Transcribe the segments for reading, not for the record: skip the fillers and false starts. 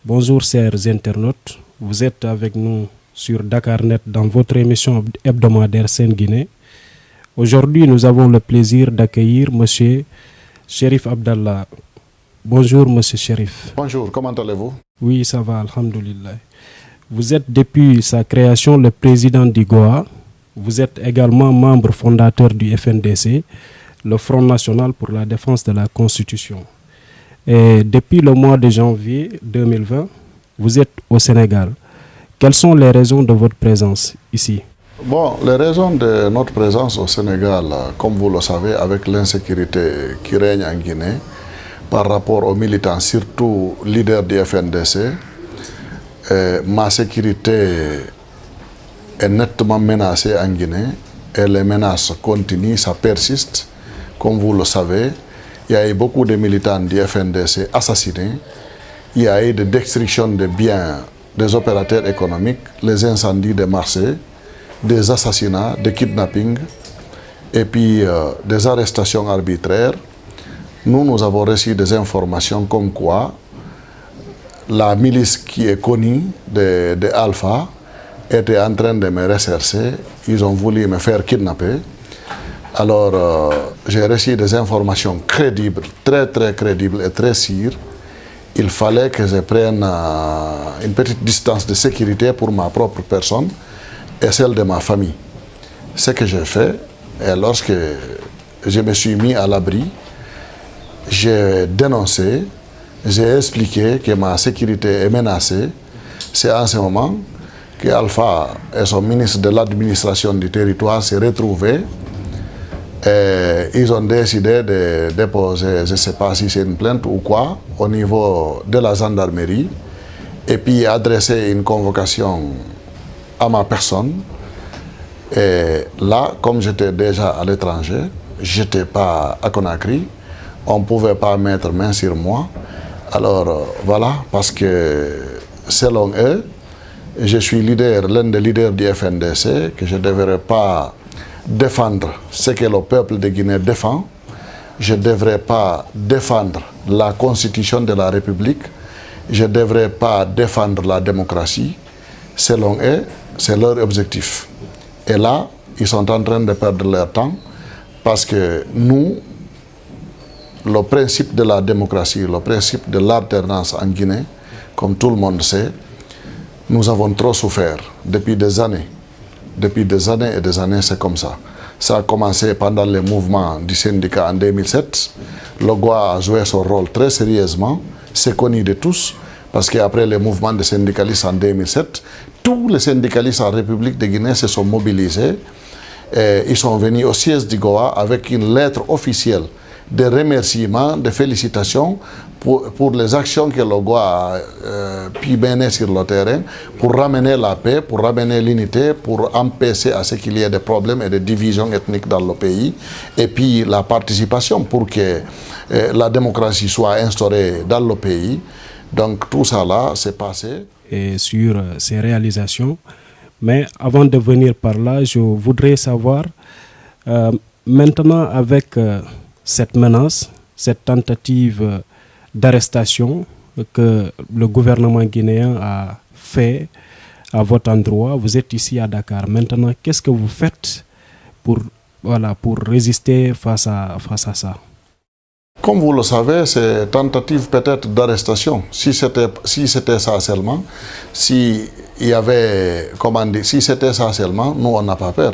Bonjour chers internautes, vous êtes avec nous sur Dakarnet dans votre émission hebdomadaire Sen-Guinée. Aujourd'hui, nous avons le plaisir d'accueillir M. Cherif Abdallah. Bonjour M. Cherif. Bonjour, comment allez-vous? Oui, ça va, alhamdoulilah. Vous êtes depuis sa création le président du GOA. Vous êtes également membre fondateur du FNDC, le Front National pour la Défense de la Constitution. Et depuis le mois de janvier 2020, vous êtes au Sénégal. Quelles sont les raisons de votre présence ici? Bon, les raisons de notre présence au Sénégal, comme vous le savez, avec l'insécurité qui règne en Guinée, par rapport aux militants, surtout leaders du FNDC, ma sécurité est nettement menacée en Guinée et les menaces continuent, ça persiste. Comme vous le savez, il y a eu beaucoup de militants du FNDC assassinés, il y a eu des destructions de biens des opérateurs économiques, les incendies de marchés, des assassinats, des kidnappings et puis des arrestations arbitraires. Nous avons reçu des informations comme quoi la milice qui est connue de Alpha était en train de me rechercher. Ils ont voulu me faire kidnapper. Alors, j'ai reçu des informations crédibles, très crédibles et très sûres. Il fallait que je prenne une petite distance de sécurité pour ma propre personne et celle de ma famille. Ce que j'ai fait, et lorsque je me suis mis à l'abri, j'ai dénoncé, j'ai expliqué que ma sécurité est menacée. C'est en ce moment que Alpha et son ministre de l'administration du territoire s'est retrouvés. Et ils ont décidé de déposer, je ne sais pas si c'est une plainte ou quoi, au niveau de la gendarmerie, et puis adresser une convocation à ma personne. Et là, comme j'étais déjà à l'étranger, je n'étais pas à Conakry, on ne pouvait pas mettre main sur moi. Alors voilà, parce que selon eux, je suis l'un des leaders du FNDC, que je ne devrais pas défendre ce que le peuple de Guinée défend. Je ne devrais pas défendre la constitution de la République. Je ne devrais pas défendre la démocratie. Selon eux, c'est leur objectif. Et là, ils sont en train de perdre leur temps parce que nous, le principe de la démocratie, le principe de l'alternance en Guinée, comme tout le monde sait, nous avons trop souffert depuis des années. Depuis des années et des années, c'est comme ça. Ça a commencé pendant les mouvements du syndicat en 2007. Le GOA a joué son rôle très sérieusement. C'est connu de tous, parce qu'après les mouvements des syndicalistes en 2007, tous les syndicalistes en République de Guinée se sont mobilisés. Et ils sont venus au siège du GOA avec une lettre officielle de remerciements, de félicitations pour les actions que le GOA a pu mener sur le terrain pour ramener la paix, pour ramener l'unité, pour empêcher à ce qu'il y ait des problèmes et des divisions ethniques dans le pays. Et puis la participation pour que la démocratie soit instaurée dans le pays. Donc tout ça là s'est passé. Et sur ces réalisations. Mais avant de venir par là, je voudrais savoir, maintenant avec cette menace, cette tentative d'arrestation que le gouvernement guinéen a fait à votre endroit, vous êtes ici à Dakar. Maintenant, qu'est-ce que vous faites pour résister face à ça? Comme vous le savez, c'est tentative peut-être d'arrestation. Si c'était ça seulement, si c'était ça seulement, nous on n'a pas peur.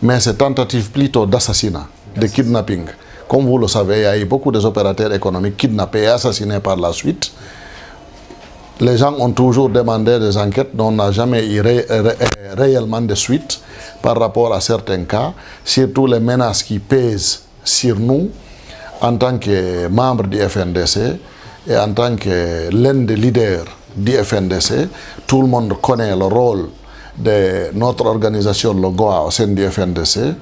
Mais c'est tentative plutôt d'assassinat, de kidnapping. Comme vous le savez, il y a eu beaucoup d'opérateurs économiques kidnappés et assassinés par la suite. Les gens ont toujours demandé des enquêtes dont on n'a jamais eu réellement de suite par rapport à certains cas, surtout les menaces qui pèsent sur nous en tant que membre du FNDC et en tant que l'un des leaders du FNDC. Tout le monde connaît le rôle de notre organisation, le GOA, au sein du FNDC,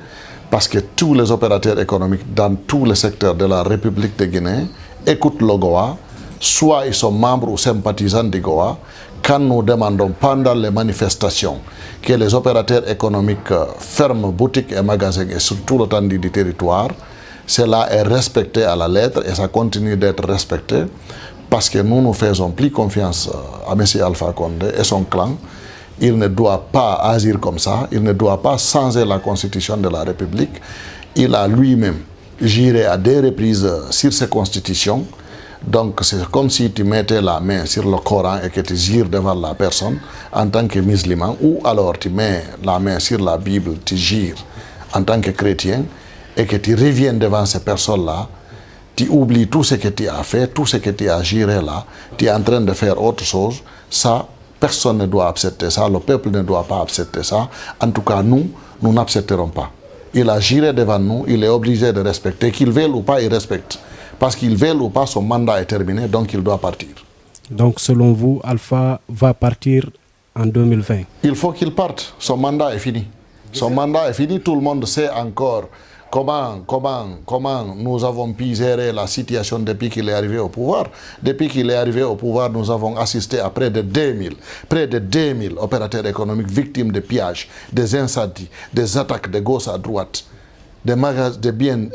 parce que tous les opérateurs économiques dans tous les secteurs de la République de Guinée écoutent le GOA, soit ils sont membres ou sympathisants du GOA. Quand nous demandons pendant les manifestations que les opérateurs économiques ferment boutiques et magasins et sur tout l'étendue du territoire, cela est respecté à la lettre et ça continue d'être respecté Parce que nous ne faisons plus confiance à M. Alpha Condé et son clan. Il ne doit pas agir comme ça, il ne doit pas changer la constitution de la République. Il a lui-même juré à des reprises sur ses constitutions. Donc c'est comme si tu mettais la main sur le Coran et que tu jures devant la personne en tant que musulman, ou alors tu mets la main sur la Bible, tu jures en tant que chrétien, et que tu reviens devant ces personnes-là, tu oublies tout ce que tu as fait, tout ce que tu as juré là, tu es en train de faire autre chose, ça, personne ne doit accepter ça, le peuple ne doit pas accepter ça. En tout cas, nous n'accepterons pas. Il a juré devant nous, il est obligé de respecter, qu'il veuille ou pas, il respecte. Parce qu'il veuille ou pas, son mandat est terminé, donc il doit partir. Donc selon vous, Alpha va partir en 2020? Il faut qu'il parte, son mandat est fini. Son mandat est fini, tout le monde sait encore comment nous avons pu gérer la situation depuis qu'il est arrivé au pouvoir. Depuis qu'il est arrivé au pouvoir, nous avons assisté à près de 2000 opérateurs économiques victimes de pillages, des incendies, des attaques de gauche à droite, des magasins de biens,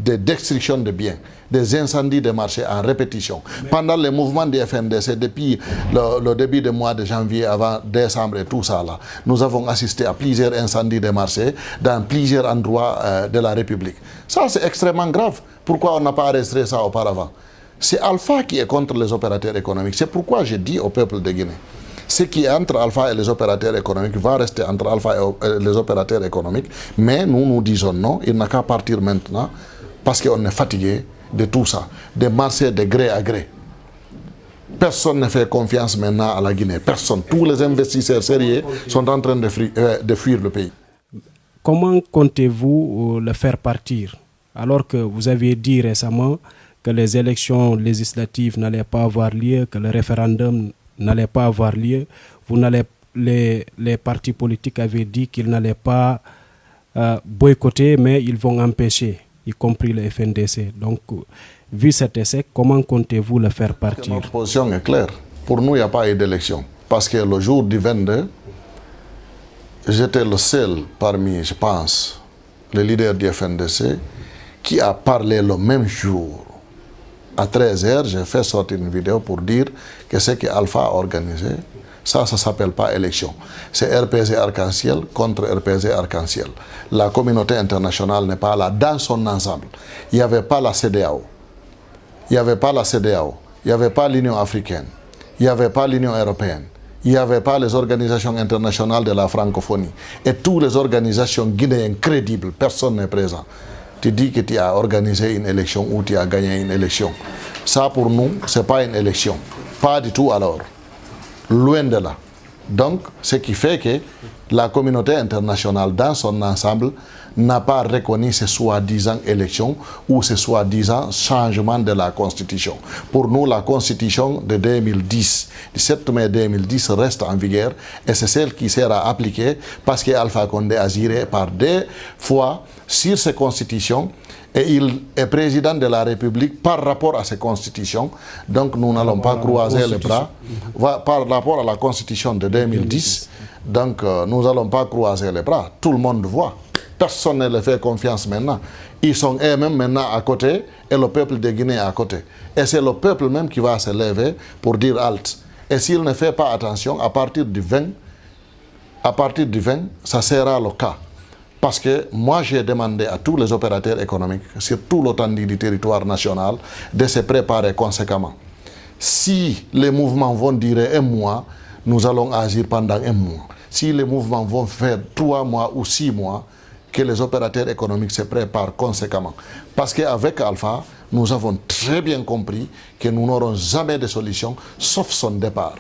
des destructions de biens, des incendies de marché en répétition. Pendant les mouvements du FNDC, depuis le début du mois de janvier, avant décembre et tout ça, là, nous avons assisté à plusieurs incendies de marché dans plusieurs endroits de la République. Ça, c'est extrêmement grave. Pourquoi on n'a pas arrêté ça auparavant? C'est Alpha qui est contre les opérateurs économiques. C'est pourquoi je dis au peuple de Guinée, ce qui est entre Alpha et les opérateurs économiques va rester entre Alpha et les opérateurs économiques. Mais nous disons non, il n'a qu'à partir maintenant parce qu'on est fatigué de tout ça, de marcher de gré à gré. Personne ne fait confiance maintenant à la Guinée. Personne. Tous les investisseurs sérieux sont en train de fuir le pays. Comment comptez-vous le faire partir? Alors que vous aviez dit récemment que les élections législatives n'allaient pas avoir lieu, que le référendum n'allait pas avoir lieu, les partis politiques avaient dit qu'ils n'allaient pas boycotter, mais ils vont empêcher, y compris le FNDC. Donc, vu cet essai, comment comptez-vous le faire partir? Notre position est claire. Pour nous, il n'y a pas eu d'élection. Parce que le jour du 22, j'étais le seul parmi, je pense, les leaders du FNDC qui a parlé le même jour. À 13h, j'ai fait sortir une vidéo pour dire que ce que Alpha a organisé, ça ne s'appelle pas élection. C'est RPG Arc-en-Ciel contre RPG Arc-en-Ciel. La communauté internationale n'est pas là dans son ensemble. Il n'y avait pas la CEDEAO. Il n'y avait pas la CEDEAO. Il n'y avait pas l'Union africaine. Il n'y avait pas l'Union européenne. Il n'y avait pas les organisations internationales de la francophonie. Et toutes les organisations guinéennes crédibles, personne n'est présent. Tu dis que tu as organisé une élection ou tu as gagné une élection. Ça, pour nous, ce n'est pas une élection. Pas du tout alors. Loin de là. Donc, ce qui fait que la communauté internationale, dans son ensemble, n'a pas reconnu ces soi-disant élections ou ces soi-disant changements de la Constitution. Pour nous, la Constitution de 2010, du 7 mai 2010, reste en vigueur et c'est celle qui sera appliquée parce qu'Alpha Condé a géré par des fois sur ces constitutions et il est président de la République par rapport à ces constitutions. Donc nous n'allons pas croiser les bras par rapport à la Constitution de 2010. Donc nous n'allons pas croiser les bras. Tout le monde voit. Personne ne leur fait confiance maintenant. Ils sont eux-mêmes maintenant à côté et le peuple de Guinée à côté. Et c'est le peuple même qui va se lever pour dire halte. Et s'il ne fait pas attention, à partir du 20, ça sera le cas. Parce que moi, j'ai demandé à tous les opérateurs économiques, sur tout l'étendue du territoire national, de se préparer conséquemment. Si les mouvements vont durer un mois, nous allons agir pendant un mois. Si les mouvements vont faire 3 mois ou 6 mois, que les opérateurs économiques se préparent conséquemment. Parce qu'avec Alpha, nous avons très bien compris que nous n'aurons jamais de solution, sauf son départ.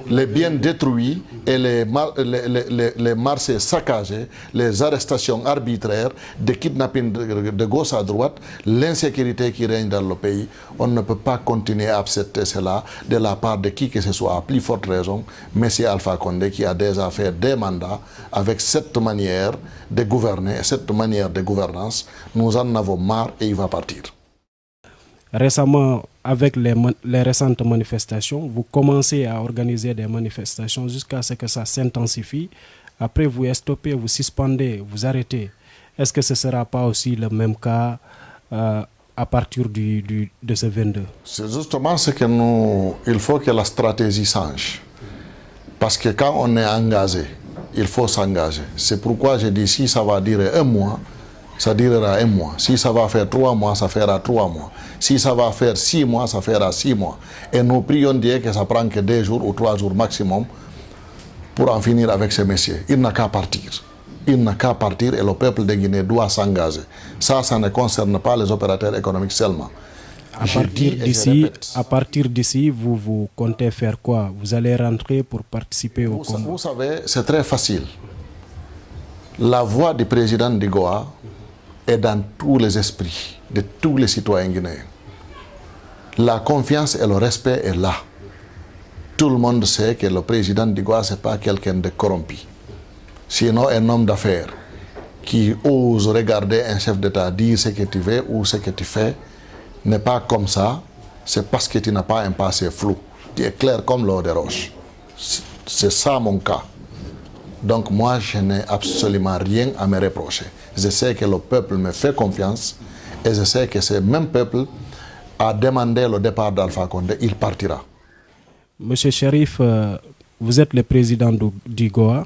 Les biens détruits et les marchés saccagés, les arrestations arbitraires, des kidnappings de gauche à droite, l'insécurité qui règne dans le pays, on ne peut pas continuer à accepter cela de la part de qui que ce soit, à plus forte raison, M. Alpha Condé qui a déjà fait des mandats avec cette manière de gouverner, cette manière de gouvernance. Nous en avons marre et il va partir. Récemment, avec les récentes manifestations, vous commencez à organiser des manifestations jusqu'à ce que ça s'intensifie. Après, vous stoppez, vous suspendez, vous arrêtez. Est-ce que ce ne sera pas aussi le même cas à partir de ce 22? C'est justement ce que il faut que la stratégie change. Parce que quand on est engagé, il faut s'engager. C'est pourquoi je dis, si ça va durer un mois, ça durera un mois. Si ça va faire 3 mois, ça fera 3 mois. Si ça va faire 6 mois, ça fera 6 mois. Et nous prions Dieu que ça prend que 2 jours ou 3 jours maximum pour en finir avec ces messieurs. Il n'a qu'à partir. Il n'a qu'à partir et le peuple de Guinée doit s'engager. Ça ne concerne pas les opérateurs économiques seulement. À partir d'ici, vous comptez faire quoi? Vous allez rentrer pour participer au combat? Vous savez, c'est très facile. La voix du président d'Igoa est dans tous les esprits de tous les citoyens guinéens. La confiance et le respect est là. Tout le monde sait que le président d'Igoa, ce n'est pas quelqu'un de corrompu. Sinon, un homme d'affaires qui ose regarder un chef d'État dire ce que tu veux ou ce que tu fais n'est pas comme ça, c'est parce que tu n'as pas un passé flou. Tu es clair comme l'eau de roche. C'est ça mon cas. Donc moi, je n'ai absolument rien à me reprocher. Je sais que le peuple me fait confiance et je sais que ce même peuple a demandé le départ d'Alpha Condé, il partira. Monsieur Cherif, vous êtes le président du Goa.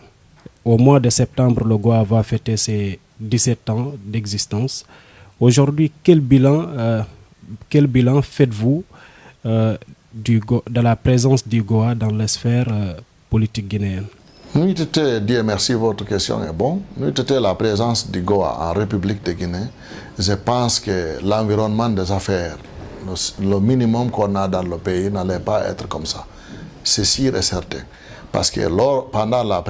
Au mois de septembre, le Goa va fêter ses 17 ans d'existence. Aujourd'hui, quel bilan faites-vous de la présence du Goa dans la sphère politique guinéenne? Dieu merci, votre question est bonne. La présence du Goa en République de Guinée, je pense que l'environnement des affaires, le minimum qu'on a dans le pays n'allait pas être comme ça. C'est sûr et certain. Parce que pendant la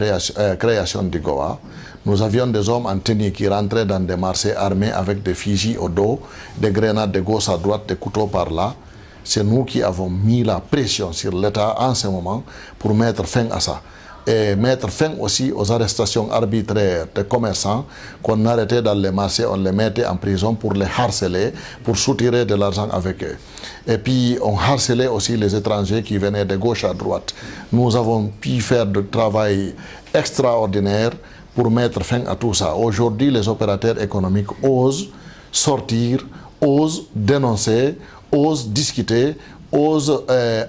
création du Goa, nous avions des hommes en tenue qui rentraient dans des marchés armés avec des fusils au dos, des grenades de gauche à droite, des couteaux par là. C'est nous qui avons mis la pression sur l'État en ce moment pour mettre fin à ça. Et mettre fin aussi aux arrestations arbitraires de commerçants qu'on arrêtait dans les marchés, on les mettait en prison pour les harceler, pour soutirer de l'argent avec eux. Et puis on harcelait aussi les étrangers qui venaient de gauche à droite. Nous avons pu faire du travail extraordinaire pour mettre fin à tout ça. Aujourd'hui, les opérateurs économiques osent sortir, osent dénoncer, osent discuter, osent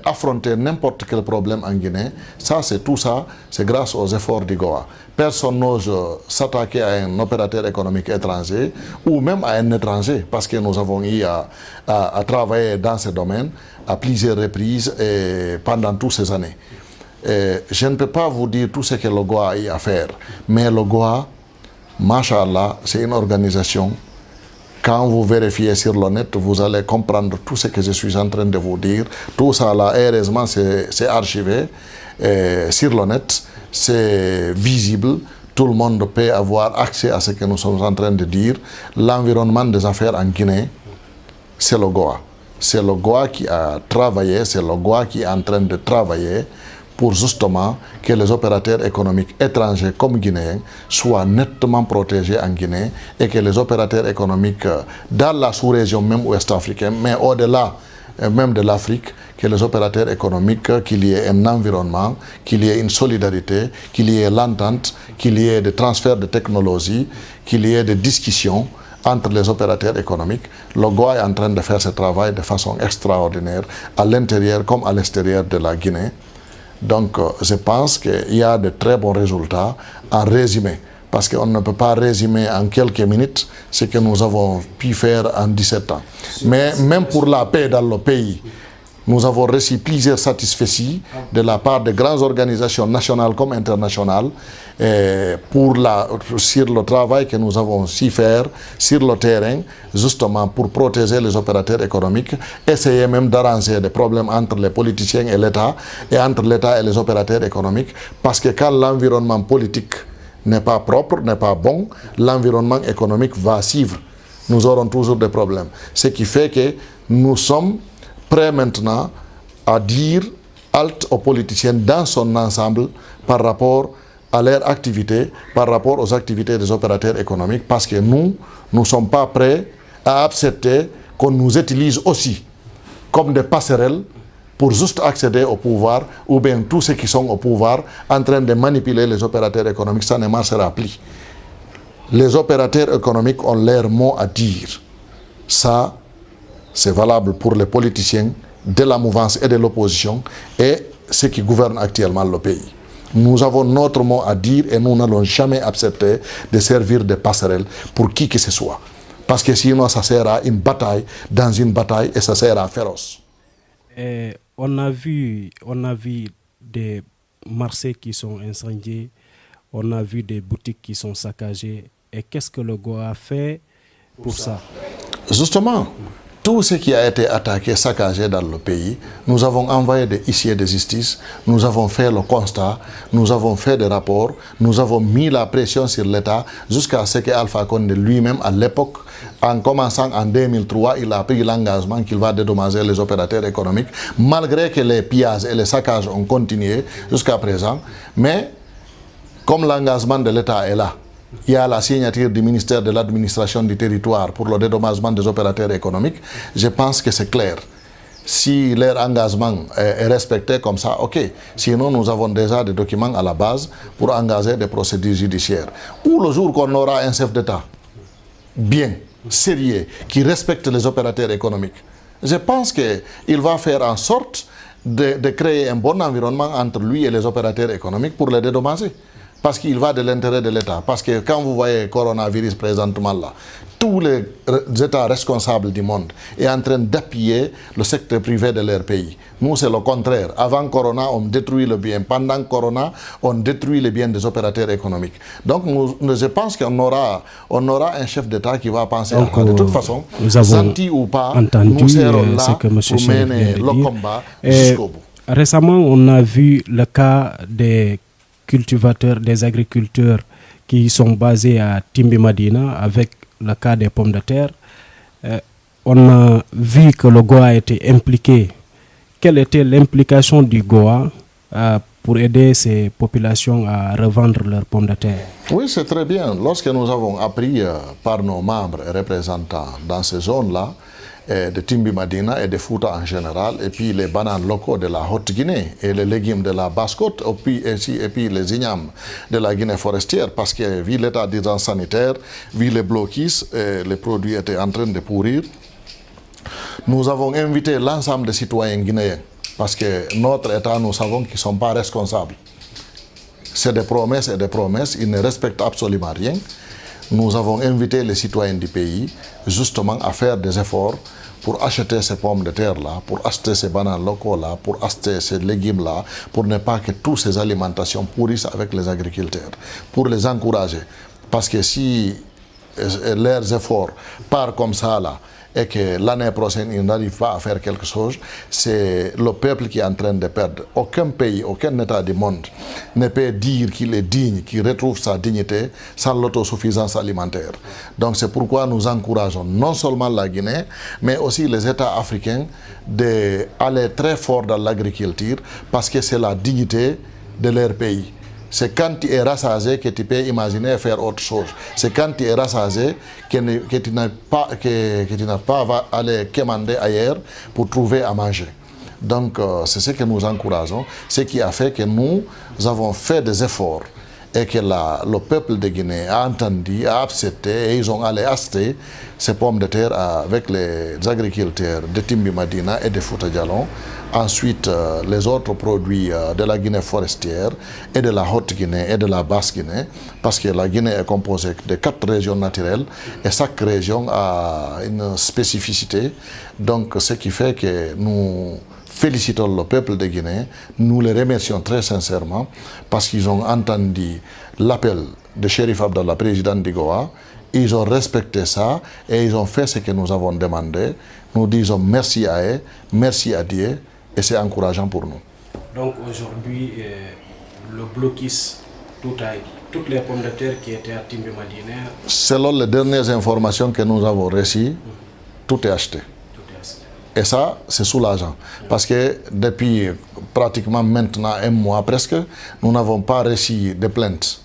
affronter n'importe quel problème en Guinée. Ça, c'est grâce aux efforts du Goa. Personne n'ose s'attaquer à un opérateur économique étranger ou même à un étranger parce que nous avons eu à travailler dans ce domaine à plusieurs reprises et pendant toutes ces années. Je ne peux pas vous dire tout ce que le Goa a eu à faire, mais le Goa, Masha'Allah, c'est une organisation. Quand vous vérifiez sur le net, vous allez comprendre tout ce que je suis en train de vous dire. Tout ça, là, heureusement, c'est archivé sur le net. C'est visible. Tout le monde peut avoir accès à ce que nous sommes en train de dire. L'environnement des affaires en Guinée, c'est le Goa. C'est le Goa qui a travaillé, c'est le Goa qui est en train de travailler pour justement que les opérateurs économiques étrangers comme guinéens soient nettement protégés en Guinée et que les opérateurs économiques dans la sous-région même ouest-africaine, mais au-delà même de l'Afrique, que les opérateurs économiques, qu'il y ait un environnement, qu'il y ait une solidarité, qu'il y ait l'entente, qu'il y ait des transferts de technologie, qu'il y ait des discussions entre les opérateurs économiques. Le Goa est en train de faire ce travail de façon extraordinaire à l'intérieur comme à l'extérieur de la Guinée. Donc, je pense qu'il y a de très bons résultats en résumé. Parce qu'on ne peut pas résumer en quelques minutes ce que nous avons pu faire en 17 ans. Mais même pour la paix dans le pays, nous avons reçu plusieurs satisfecits de la part de grandes organisations nationales comme internationales sur le travail que nous avons su faire sur le terrain, justement pour protéger les opérateurs économiques, essayer même d'arranger des problèmes entre les politiciens et l'État, et entre l'État et les opérateurs économiques, parce que quand l'environnement politique n'est pas propre, n'est pas bon, l'environnement économique va suivre. Nous aurons toujours des problèmes. Ce qui fait que nous sommes prêts maintenant à dire halte aux politiciens dans son ensemble par rapport à leur activité, par rapport aux activités des opérateurs économiques, parce que nous ne sommes pas prêts à accepter qu'on nous utilise aussi comme des passerelles pour juste accéder au pouvoir, ou bien tous ceux qui sont au pouvoir en train de manipuler les opérateurs économiques, ça ne marchera plus. Les opérateurs économiques ont leur mot à dire. Ça, c'est valable pour les politiciens de la mouvance et de l'opposition et ceux qui gouvernent actuellement le pays. Nous avons notre mot à dire et nous n'allons jamais accepter de servir de passerelle pour qui que ce soit. Parce que sinon, ça sera une bataille dans une bataille et ça sera féroce. Et on a vu des marchés qui sont incendiés, on a vu des boutiques qui sont saccagées. Et qu'est-ce que le Goa a fait pour ça? Justement, tout ce qui a été attaqué, saccagé dans le pays, nous avons envoyé des huissiers de justice, nous avons fait le constat, nous avons fait des rapports, nous avons mis la pression sur l'État jusqu'à ce que Alpha Condé lui-même, à l'époque, en commençant en 2003, il a pris l'engagement qu'il va dédommager les opérateurs économiques, malgré que les pillages et les saccages ont continué jusqu'à présent. Mais comme l'engagement de l'État est là, il y a la signature du ministère de l'administration du territoire pour le dédommagement des opérateurs économiques. Je pense que c'est clair. Si leur engagement est respecté comme ça, ok. Sinon, nous avons déjà des documents à la base pour engager des procédures judiciaires. Ou le jour qu'on aura un chef d'État bien, sérieux, qui respecte les opérateurs économiques, je pense qu'il va faire en sorte de créer un bon environnement entre lui et les opérateurs économiques pour les dédommager. Parce qu'il va de l'intérêt de l'État. Parce que quand vous voyez le coronavirus présentement là, tous les États responsables du monde sont en train d'appuyer le secteur privé de leur pays. Nous, c'est le contraire. Avant Corona, on détruit le bien. Pendant Corona, on détruit les biens des opérateurs économiques. Donc, je pense qu'on aura un chef d'État qui va penser à ça. De toute façon, gentil ou pas, nous serons là pour mener le combat jusqu'au bout. Récemment, on a vu le cas des cultivateurs, des agriculteurs qui sont basés à Timbi-Madina avec le cas des pommes de terre. On a vu que le Goa a été impliqué. Quelle était l'implication du Goa pour aider ces populations à revendre leurs pommes de terre? Oui, c'est très bien. Lorsque nous avons appris par nos membres et représentants dans ces zones-là, de Timbi-Madina et de Fouta en général, et puis les bananes locaux de la Haute-Guinée et les légumes de la Basse-Côte, et puis les ignames de la Guinée forestière, parce que vu l'état d'urgence sanitaire, vu les blocus, les produits étaient en train de pourrir. Nous avons invité l'ensemble des citoyens guinéens, parce que notre État, nous savons qu'ils ne sont pas responsables. C'est des promesses et des promesses, ils ne respectent absolument rien. Nous avons invité les citoyens du pays justement à faire des efforts pour acheter ces pommes de terre-là, pour acheter ces bananes locaux-là, pour acheter ces légumes-là, pour ne pas que toutes ces alimentations pourrissent avec les agriculteurs, pour les encourager. Parce que si leurs efforts partent comme ça, là, et que l'année prochaine, ils n'arrivent pas à faire quelque chose, c'est le peuple qui est en train de perdre. Aucun pays, aucun État du monde ne peut dire qu'il est digne, qu'il retrouve sa dignité sans l'autosuffisance alimentaire. Donc c'est pourquoi nous encourageons non seulement la Guinée, mais aussi les États africains d'aller très fort dans l'agriculture parce que c'est la dignité de leur pays. C'est quand tu es rassasié que tu peux imaginer faire autre chose. C'est quand tu es rassasié que tu n'as pas à aller commander ailleurs pour trouver à manger. Donc c'est ce que nous encourageons, ce qui a fait que nous avons fait des efforts et que le peuple de Guinée a entendu, a accepté et ils ont allé acheter ces pommes de terre avec les agriculteurs de Timbi-Madina et de Fouta Djallon. Ensuite, les autres produits de la Guinée forestière et de la Haute-Guinée et de la Basse-Guinée, parce que la Guinée est composée de 4 régions naturelles et chaque région a une spécificité. Donc, ce qui fait que nous félicitons le peuple de Guinée, nous les remercions très sincèrement parce qu'ils ont entendu l'appel de Chérif Abdallah, président du Goa. Ils ont respecté ça et ils ont fait ce que nous avons demandé. Nous disons merci à eux, merci à Dieu. Et c'est encourageant pour nous. Donc aujourd'hui, le blocus, toutes les pommes de terre qui étaient à Timbi-Madina... Selon les dernières informations que nous avons reçues, tout est acheté. Et ça, c'est soulageant. Parce que depuis pratiquement maintenant un mois presque, nous n'avons pas reçu de plaintes.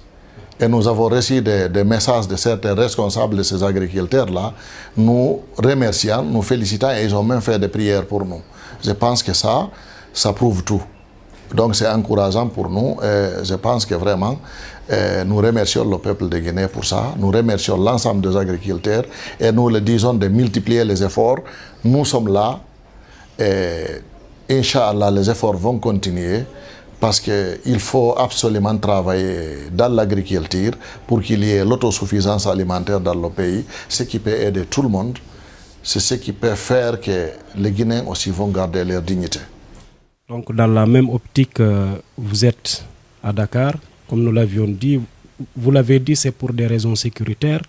Et nous avons reçu des messages de certains responsables de ces agriculteurs-là, nous remerciant, nous félicitant et ils ont même fait des prières pour nous. Je pense que ça prouve tout. Donc c'est encourageant pour nous et je pense que vraiment nous remercions le peuple de Guinée pour ça, nous remercions l'ensemble des agriculteurs et nous le disons de multiplier les efforts. Nous sommes là et Inch'Allah les efforts vont continuer parce qu'il faut absolument travailler dans l'agriculture pour qu'il y ait l'autosuffisance alimentaire dans le pays, ce qui peut aider tout le monde. C'est ce qui peut faire que les Guinéens aussi vont garder leur dignité. Donc dans la même optique, vous êtes à Dakar, comme nous l'avions dit, vous l'avez dit, c'est pour des raisons sécuritaires,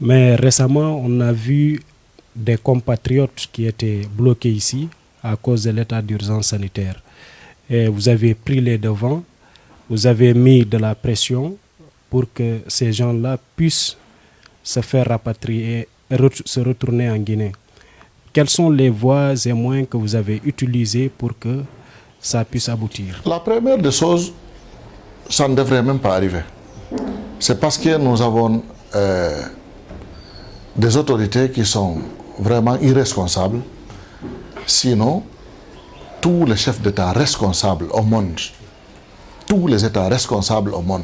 mais récemment on a vu des compatriotes qui étaient bloqués ici à cause de l'état d'urgence sanitaire. Et vous avez pris les devants, vous avez mis de la pression pour que ces gens-là puissent se faire rapatrier et se retourner en Guinée. Quelles sont les voies et moyens que vous avez utilisés pour que ça puisse aboutir? La première des choses, ça ne devrait même pas arriver. C'est parce que nous avons des autorités qui sont vraiment irresponsables. Sinon, tous les chefs d'État responsables au monde, tous les États responsables au monde,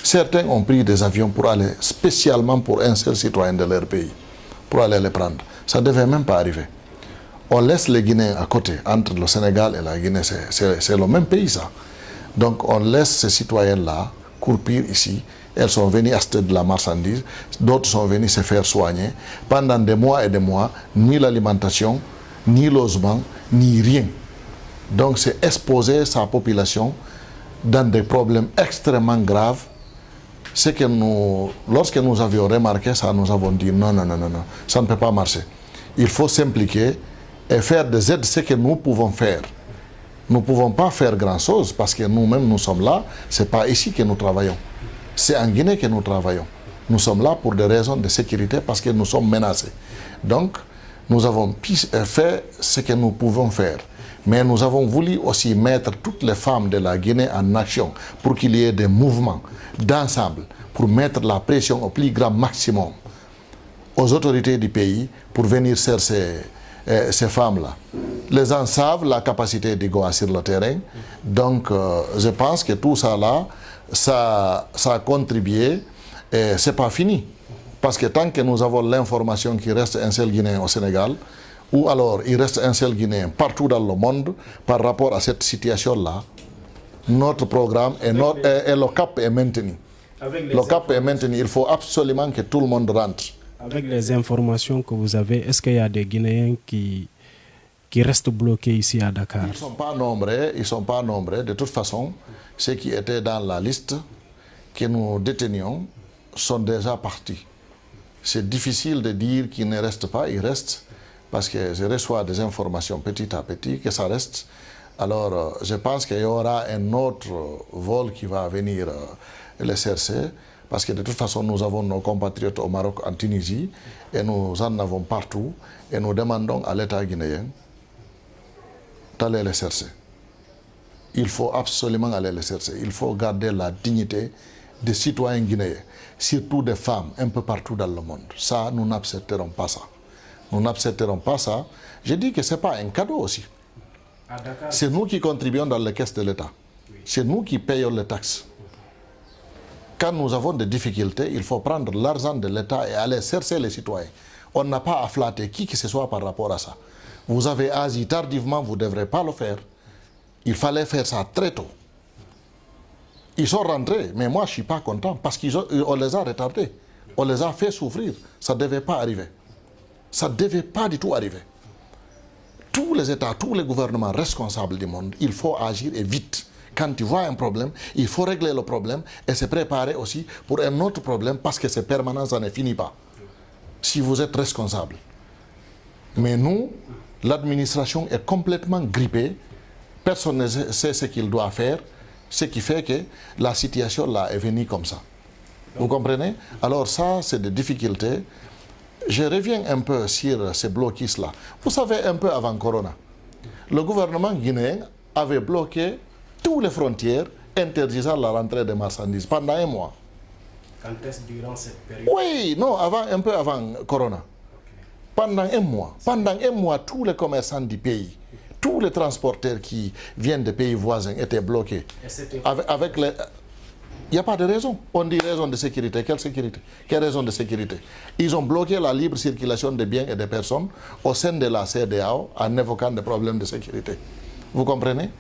certains ont pris des avions pour aller spécialement pour un seul citoyen de leur pays, pour aller les prendre. Ça ne devait même pas arriver. On laisse les Guinéens à côté, entre le Sénégal et la Guinée, c'est le même pays ça. Donc on laisse ces citoyens-là croupir ici. Elles sont venues acheter de la marchandise, d'autres sont venus se faire soigner. Pendant des mois et des mois, ni l'alimentation, ni le logement, ni rien. Donc c'est exposer sa population dans des problèmes extrêmement graves. C'est que nous, lorsque nous avions remarqué ça, nous avons dit non, ça ne peut pas marcher. Il faut s'impliquer et faire des aides, ce que nous pouvons faire. Nous ne pouvons pas faire grand-chose parce que nous-mêmes, nous sommes là. Ce n'est pas ici que nous travaillons. C'est en Guinée que nous travaillons. Nous sommes là pour des raisons de sécurité parce que nous sommes menacés. Donc, nous avons fait ce que nous pouvons faire. Mais nous avons voulu aussi mettre toutes les femmes de la Guinée en action pour qu'il y ait des mouvements d'ensemble, pour mettre la pression au plus grand maximum aux autorités du pays pour venir chercher ces femmes-là. Les gens savent la capacité de Goa sur le terrain. Donc, je pense que tout ça là, ça a contribué et ce n'est pas fini. Parce que tant que nous avons l'information qu'il reste un seul Guinéen au Sénégal, ou alors il reste un seul Guinéen partout dans le monde par rapport à cette situation-là, notre programme et le cap est maintenu. Le cap est maintenu. Il faut absolument que tout le monde rentre. Avec les informations que vous avez, est-ce qu'il y a des Guinéens qui restent bloqués ici à Dakar? Ils ne sont pas nombreux. De toute façon, ceux qui étaient dans la liste que nous détenions sont déjà partis. C'est difficile de dire qu'ils ne restent pas, ils restent, parce que je reçois des informations petit à petit que ça reste. Alors, je pense qu'il y aura un autre vol qui va venir les chercher, parce que de toute façon, nous avons nos compatriotes au Maroc, en Tunisie, et nous en avons partout, et nous demandons à l'État guinéen d'aller les chercher. Il faut absolument aller les chercher. Il faut garder la dignité des citoyens guinéens, surtout des femmes, un peu partout dans le monde. Ça, nous n'accepterons pas ça. Nous n'accepterons pas ça. Je dis que ce n'est pas un cadeau aussi. C'est nous qui contribuons dans les caisses de l'État. C'est nous qui payons les taxes. Quand nous avons des difficultés, il faut prendre l'argent de l'État et aller chercher les citoyens. On n'a pas à flatter qui que ce soit par rapport à ça. Vous avez agi tardivement, vous ne devrez pas le faire. Il fallait faire ça très tôt. Ils sont rentrés, mais moi je ne suis pas content parce qu'on les a retardés. On les a fait souffrir. Ça ne devait pas arriver. Ça ne devait pas du tout arriver. Tous les États, tous les gouvernements responsables du monde, il faut agir et vite. Quand tu vois un problème, il faut régler le problème et se préparer aussi pour un autre problème parce que c'est permanent, ça ne finit pas. Si vous êtes responsable. Mais nous, l'administration est complètement grippée. Personne ne sait ce qu'il doit faire, ce qui fait que la situation là est venue comme ça. Vous comprenez? Alors ça, c'est des difficultés. Je reviens un peu sur ces blocus-là. Vous savez, un peu avant Corona, le gouvernement guinéen avait bloqué toutes les frontières interdisant la rentrée des marchandises pendant un mois. Quand est-ce durant cette période? Oui, non, un peu avant Corona. Okay. Pendant un mois, tous les commerçants du pays, tous les transporteurs qui viennent des pays voisins étaient bloqués. Avec les... Il n'y a pas de raison. On dit raison de sécurité. Quelle sécurité? Quelle raison de sécurité? Ils ont bloqué la libre circulation des biens et des personnes au sein de la CEDEAO en évoquant des problèmes de sécurité. Vous comprenez?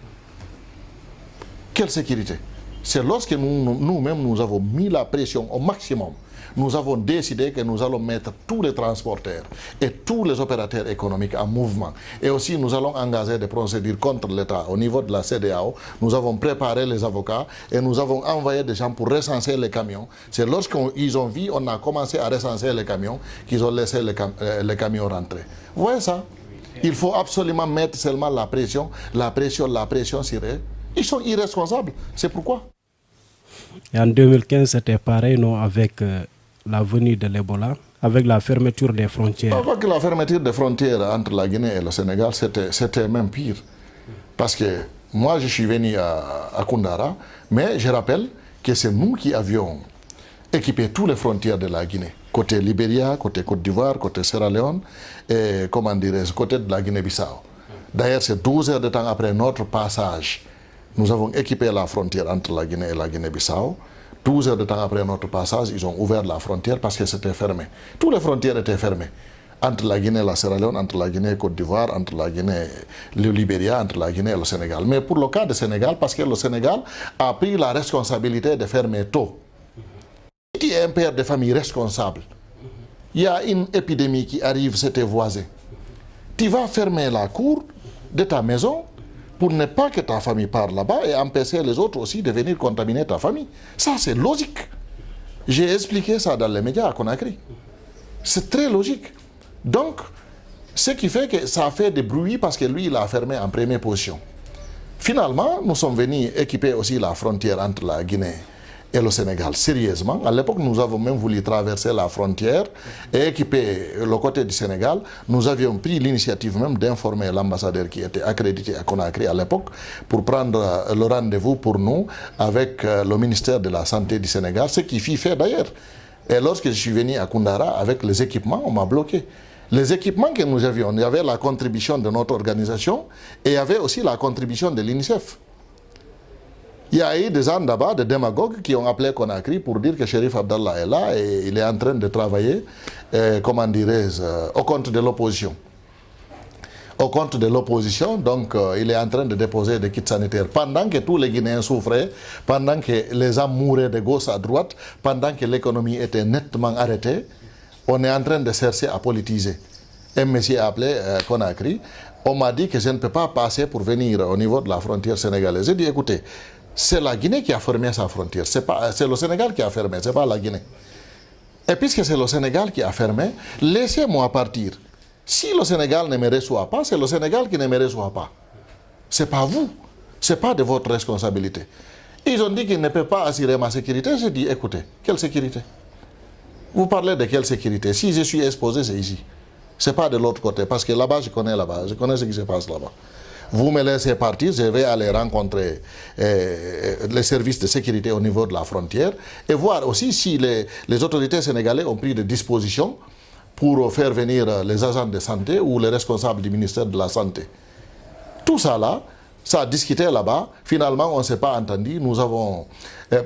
Quelle sécurité? C'est lorsque nous-mêmes nous avons mis la pression au maximum. Nous avons décidé que nous allons mettre tous les transporteurs et tous les opérateurs économiques en mouvement. Et aussi, nous allons engager des procédures contre l'État au niveau de la CEDEAO. Nous avons préparé les avocats et nous avons envoyé des gens pour recenser les camions. C'est lorsqu'ils ont vu, on a commencé à recenser les camions, qu'ils ont laissé les camions rentrer. Vous voyez ça? Il faut absolument mettre seulement la pression sur eux. Ils sont irresponsables. C'est pourquoi. Et en 2015, c'était pareil, non, avec la venue de l'Ebola, avec la fermeture des frontières. Avec la fermeture des frontières entre la Guinée et le Sénégal, c'était même pire. Parce que moi, je suis venu à Koundara, mais je rappelle que c'est nous qui avions équipé toutes les frontières de la Guinée. Côté Libéria, côté Côte d'Ivoire, côté Sierra Leone et, comment dirais-je, côté de la Guinée-Bissau. D'ailleurs, c'est 12 heures de temps après notre passage. Nous avons équipé la frontière entre la Guinée et la Guinée-Bissau. 12 heures de temps après notre passage, ils ont ouvert la frontière parce que c'était fermé. Toutes les frontières étaient fermées. Entre la Guinée et la Sierra Leone, entre la Guinée et Côte d'Ivoire, entre la Guinée et le Libéria, entre la Guinée et le Sénégal. Mais pour le cas du Sénégal, parce que le Sénégal a pris la responsabilité de fermer tôt. Si tu es un père de famille responsable, il y a une épidémie qui arrive, c'est tes voisins. Tu vas fermer la cour de ta maison pour ne pas que ta famille parte là-bas et empêcher les autres aussi de venir contaminer ta famille. Ça, c'est logique. J'ai expliqué ça dans les médias à Conakry. C'est très logique. Donc, ce qui fait que ça fait des bruits parce que lui, il a fermé en première position. Finalement, nous sommes venus équiper aussi la frontière entre la Guinée et le Sénégal, sérieusement. À l'époque, nous avons même voulu traverser la frontière et équiper le côté du Sénégal. Nous avions pris l'initiative même d'informer l'ambassadeur qui était accrédité à Conakry à l'époque pour prendre le rendez-vous pour nous avec le ministère de la Santé du Sénégal, ce qui fut fait d'ailleurs. Et lorsque je suis venu à Koundara avec les équipements, on m'a bloqué. Les équipements que nous avions, il y avait la contribution de notre organisation et il y avait aussi la contribution de l'UNICEF. Il y a eu des gens là-bas, des démagogues, qui ont appelé Conakry pour dire que Chérif Abdallah est là et il est en train de travailler, comment dirais-je, au compte de l'opposition. Au compte de l'opposition, donc il est en train de déposer des kits sanitaires. Pendant que tous les Guinéens souffraient, pendant que les hommes mouraient de gauche à droite, pendant que l'économie était nettement arrêtée, on est en train de chercher à politiser. Un monsieur a appelé Conakry. On m'a dit que je ne peux pas passer pour venir au niveau de la frontière sénégalaise. J'ai dit, écoutez, c'est la Guinée qui a fermé sa frontière. C'est le Sénégal qui a fermé, ce n'est pas la Guinée. Et puisque c'est le Sénégal qui a fermé, laissez-moi partir. Si le Sénégal ne me reçoit pas, c'est le Sénégal qui ne me reçoit pas. Ce n'est pas vous. Ce n'est pas de votre responsabilité. Ils ont dit qu'ils ne peuvent pas assurer ma sécurité. J'ai dit, écoutez, quelle sécurité? Vous parlez de quelle sécurité? Si je suis exposé, c'est ici. Ce n'est pas de l'autre côté. Parce que là-bas, je connais ce qui se passe là-bas. Vous me laissez partir, je vais aller rencontrer les services de sécurité au niveau de la frontière et voir aussi si les autorités sénégalaises ont pris des dispositions pour faire venir les agents de santé ou les responsables du ministère de la Santé. Tout ça là, ça a discuté là-bas. Finalement, on ne s'est pas entendu. Nous avons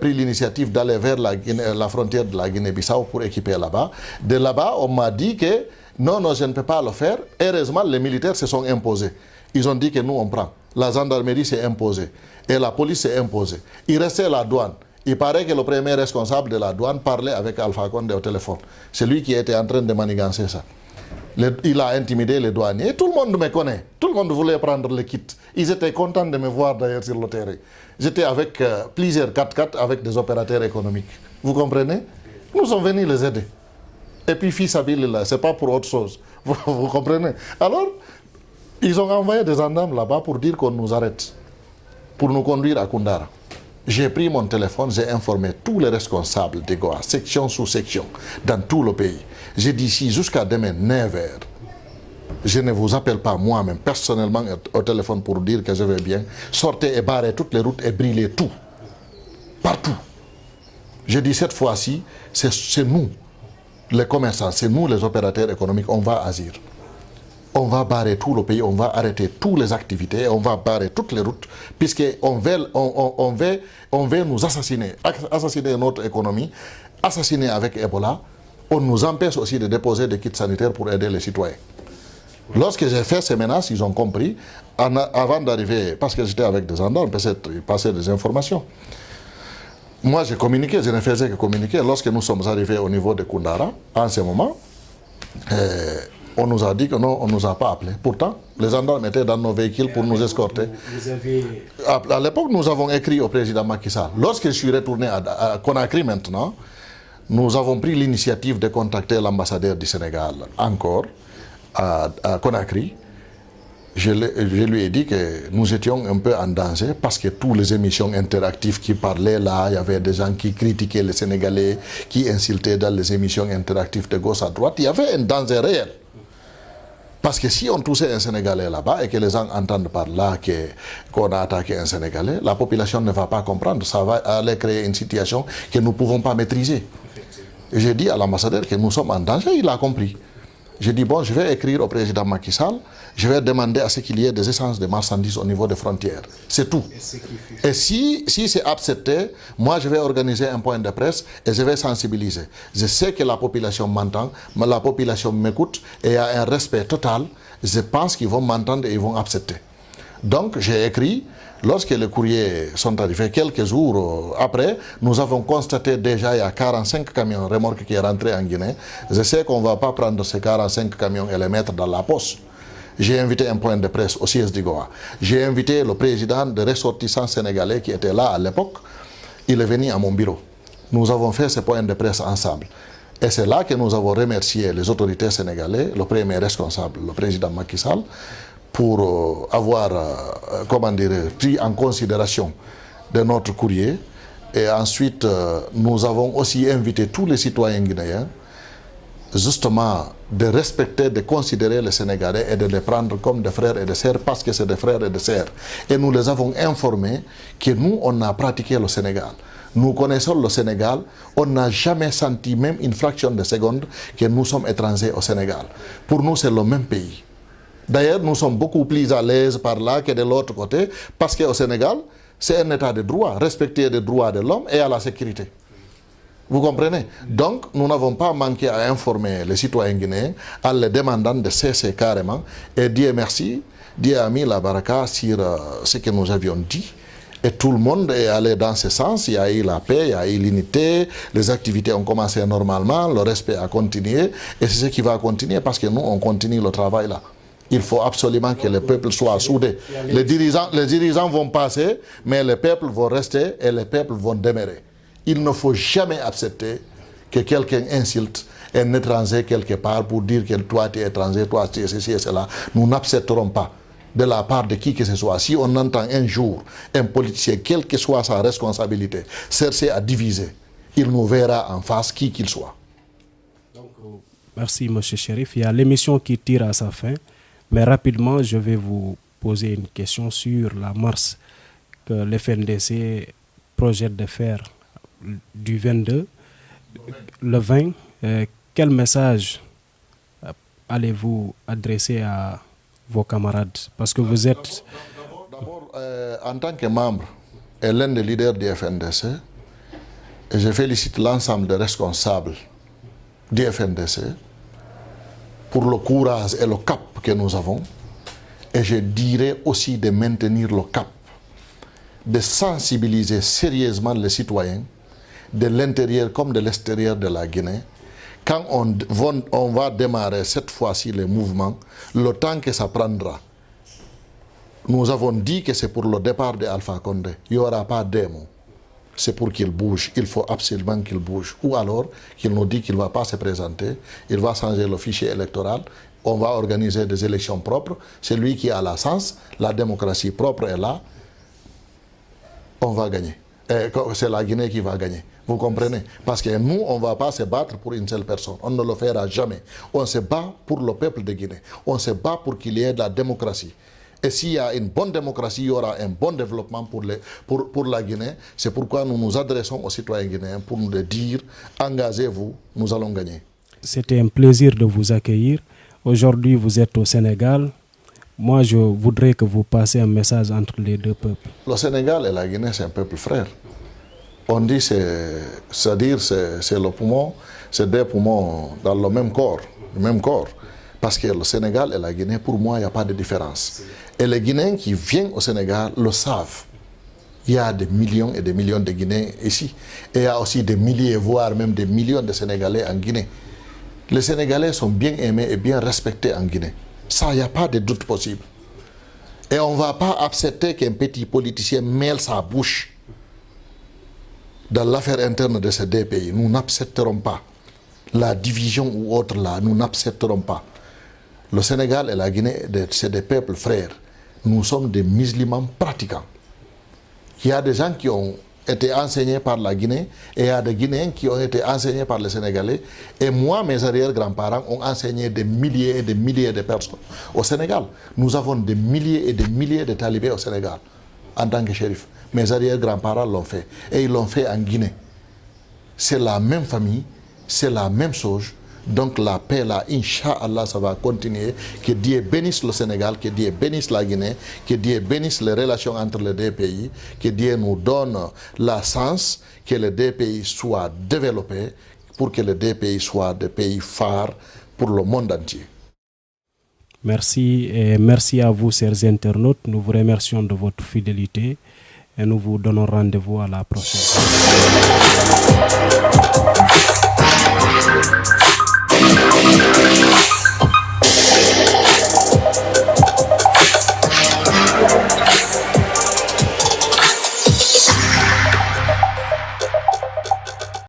pris l'initiative d'aller vers la frontière de la Guinée-Bissau pour équiper là-bas. De là-bas, on m'a dit que non, je ne peux pas le faire. Heureusement, les militaires se sont imposés. Ils ont dit que nous, on prend. La gendarmerie s'est imposée. Et la police s'est imposée. Il restait la douane. Il paraît que le premier responsable de la douane parlait avec Alpha Condé au téléphone. C'est lui qui était en train de manigancer ça. Il a intimidé les douaniers. Et tout le monde me connaît. Tout le monde voulait prendre le kit. Ils étaient contents de me voir d'ailleurs sur le terrain. J'étais avec plusieurs 4x4 avec des opérateurs économiques. Vous comprenez? Nous sommes venus les aider. Et puis, fils Abilillah, ce n'est pas pour autre chose. Vous comprenez? Alors, ils ont envoyé des gendarmes là-bas pour dire qu'on nous arrête, pour nous conduire à Koundara. J'ai pris mon téléphone, j'ai informé tous les responsables des Goa, section sous section, dans tout le pays. J'ai dit ici jusqu'à demain 9h, je ne vous appelle pas moi-même personnellement au téléphone pour dire que je vais bien. Sortez et barrez toutes les routes et brûlez tout. Partout. J'ai dit cette fois-ci, c'est nous, les commerçants, c'est nous les opérateurs économiques, on va agir. on va barrer tout le pays, on va arrêter toutes les activités, on va barrer toutes les routes, puisqu'on veut nous assassiner, assassiner notre économie, assassiner avec Ebola. On nous empêche aussi de déposer des kits sanitaires pour aider les citoyens. Lorsque j'ai fait ces menaces, ils ont compris, avant d'arriver, parce que j'étais avec des gendarmes, peut-être ils passaient des informations. Moi, j'ai communiqué, je ne faisais que communiquer. Lorsque nous sommes arrivés au niveau de Koundara, en ce moment, on nous a dit que non, on ne nous a pas appelés. Pourtant, les gendarmes étaient dans nos véhicules pour nous escorter. À l'époque, nous avons écrit au président Macky Sall. Lorsque je suis retourné à Conakry maintenant, nous avons pris l'initiative de contacter l'ambassadeur du Sénégal encore à Conakry. Je lui ai dit que nous étions un peu en danger parce que toutes les émissions interactives qui parlaient là, il y avait des gens qui critiquaient les Sénégalais, qui insultaient dans les émissions interactives de gauche à droite. Il y avait un danger réel. Parce que si on touchait un Sénégalais là-bas et que les gens entendent par là qu'on a attaqué un Sénégalais, la population ne va pas comprendre. Ça va aller créer une situation que nous ne pouvons pas maîtriser. J'ai dit à l'ambassadeur que nous sommes en danger, il a compris. J'ai dit, bon, je vais écrire au président Macky Sall, je vais demander à ce qu'il y ait des essences de marchandises au niveau des frontières. C'est tout. Et si c'est accepté, moi je vais organiser un point de presse et je vais sensibiliser. Je sais que la population m'entend, mais la population m'écoute et il y a un respect total. Je pense qu'ils vont m'entendre et ils vont accepter. Donc j'ai écrit. Lorsque les courriers sont arrivés, quelques jours après, nous avons constaté déjà il y a 45 camions remorques qui sont rentrés en Guinée. Je sais qu'on ne va pas prendre ces 45 camions et les mettre dans la poste. J'ai invité un point de presse au siège d'Igoa. J'ai invité le président de ressortissants sénégalais qui était là à l'époque. Il est venu à mon bureau. Nous avons fait ce point de presse ensemble. Et c'est là que nous avons remercié les autorités sénégalaises, le premier responsable, le président Macky Sall, pour avoir pris en considération de notre courrier. Et ensuite, nous avons aussi invité tous les citoyens guinéens, justement, de respecter, de considérer les Sénégalais et de les prendre comme des frères et des sœurs, parce que c'est des frères et des sœurs. Et nous les avons informés que nous, on a pratiqué le Sénégal. Nous connaissons le Sénégal, on n'a jamais senti même une fraction de seconde que nous sommes étrangers au Sénégal. Pour nous, c'est le même pays. D'ailleurs, nous sommes beaucoup plus à l'aise par là que de l'autre côté, parce qu'au Sénégal, c'est un état de droit, respecter les droits de l'homme et à la sécurité. Vous comprenez? Donc, nous n'avons pas manqué à informer les citoyens guinéens en les demandant de cesser carrément. Et Dieu merci, Dieu a mis la baraka sur ce que nous avions dit. Et tout le monde est allé dans ce sens. Il y a eu la paix, il y a eu l'unité, les activités ont commencé normalement, le respect a continué. Et c'est ce qui va continuer parce que nous, on continue le travail là. Il faut absolument que le peuple soit soudé. Les dirigeants vont passer, mais les peuples vont rester et les peuples vont demeurer. Il ne faut jamais accepter que quelqu'un insulte un étranger quelque part pour dire que toi tu es étranger, toi tu es ceci et cela. Nous n'accepterons pas de la part de qui que ce soit. Si on entend un jour un politicien, quelle que soit sa responsabilité, chercher à diviser, il nous verra en face qui qu'il soit. Donc, merci M. Chérif. Il y a l'émission qui tire à sa fin. Mais rapidement, je vais vous poser une question sur la marche que l'FNDC projette de faire du 22, le 20. Quel message allez-vous adresser à vos camarades? Parce que vous êtes... D'abord, en tant que membre et l'un des leaders du FNDC, je félicite l'ensemble des responsables du FNDC pour le courage et le cap que nous avons. Et je dirais aussi de maintenir le cap, de sensibiliser sérieusement les citoyens de l'intérieur comme de l'extérieur de la Guinée. Quand on va démarrer cette fois-ci les mouvements, le temps que ça prendra, nous avons dit que c'est pour le départ d'Alpha Condé. Il n'y aura pas d'émo. C'est pour qu'il bouge. Il faut absolument qu'il bouge. Ou alors qu'il nous dit qu'il ne va pas se présenter, il va changer le fichier électoral, on va organiser des élections propres. C'est lui qui a la sens, la démocratie propre est là, on va gagner. C'est la Guinée qui va gagner. Vous comprenez? Parce que nous, on ne va pas se battre pour une seule personne. On ne le fera jamais. On se bat pour le peuple de Guinée. On se bat pour qu'il y ait de la démocratie. Et s'il y a une bonne démocratie, il y aura un bon développement pour la Guinée. C'est pourquoi nous nous adressons aux citoyens guinéens pour nous dire, engagez-vous, nous allons gagner. C'était un plaisir de vous accueillir. Aujourd'hui, vous êtes au Sénégal. Moi, je voudrais que vous passiez un message entre les deux peuples. Le Sénégal et la Guinée, c'est un peuple frère. On dit c'est-à-dire c'est le poumon, c'est des poumons dans le même corps, Parce que le Sénégal et la Guinée, pour moi, il n'y a pas de différence. Et les Guinéens qui viennent au Sénégal le savent. Il y a des millions et des millions de Guinéens ici. Et il y a aussi des milliers, voire même des millions de Sénégalais en Guinée. Les Sénégalais sont bien aimés et bien respectés en Guinée. Ça, il n'y a pas de doute possible. Et on ne va pas accepter qu'un petit politicien mêle sa bouche dans l'affaire interne de ces deux pays. Nous n'accepterons pas la division ou autre là, nous n'accepterons pas. Le Sénégal et la Guinée, c'est des peuples frères. Nous sommes des musulmans pratiquants. Il y a des gens qui ont été enseignés par la Guinée et il y a des Guinéens qui ont été enseignés par les Sénégalais. Et moi, mes arrière-grands-parents ont enseigné des milliers et des milliers de personnes au Sénégal. Nous avons des milliers et des milliers de talibés au Sénégal en tant que shérif. Mes arrière-grands-parents l'ont fait et ils l'ont fait en Guinée. C'est la même famille, c'est la même chose. Donc la paix là, Inch'Allah, ça va continuer. Que Dieu bénisse le Sénégal, que Dieu bénisse la Guinée, que Dieu bénisse les relations entre les deux pays, que Dieu nous donne la chance que les deux pays soient développés pour que les deux pays soient des pays phares pour le monde entier. Merci et merci à vous, chers internautes. Nous vous remercions de votre fidélité et nous vous donnons rendez-vous à la prochaine.